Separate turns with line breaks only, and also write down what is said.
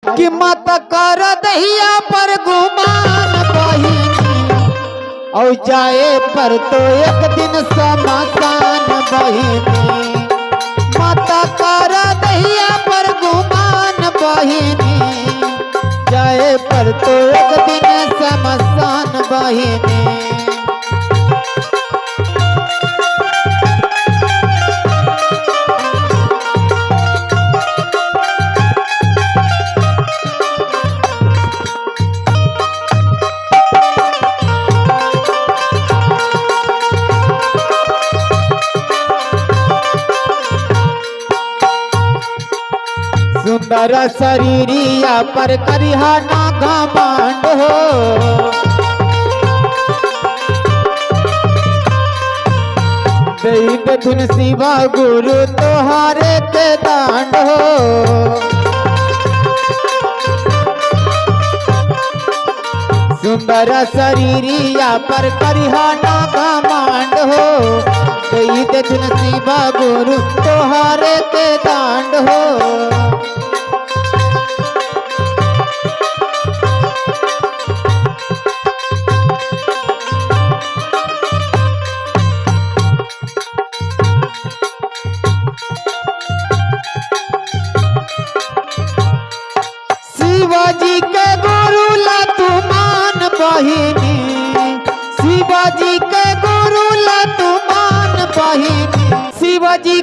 कि मत कर दहिया पर गुमान बहिनी और जाए पर तो एक दिन शमशान बहिनी। मत कर दहिया पर गुमान बहिनी जाए पर तो एक दिन शमशान बहिनी। सुंदर शरीरिया पर करिहा ना घमंड हो। दई देथुन शिवा गुरु तोहारे के दांड हो। सुंदर शरीरिया पर करिहा ना घमंड हो। दई देथुन शिवा गुरु तोहारे के दांड हो। शिवाजी के गुरु ला तू मान बहिनी। शिवाजी के गुरु ला तू मान बहिनी। शिवाजी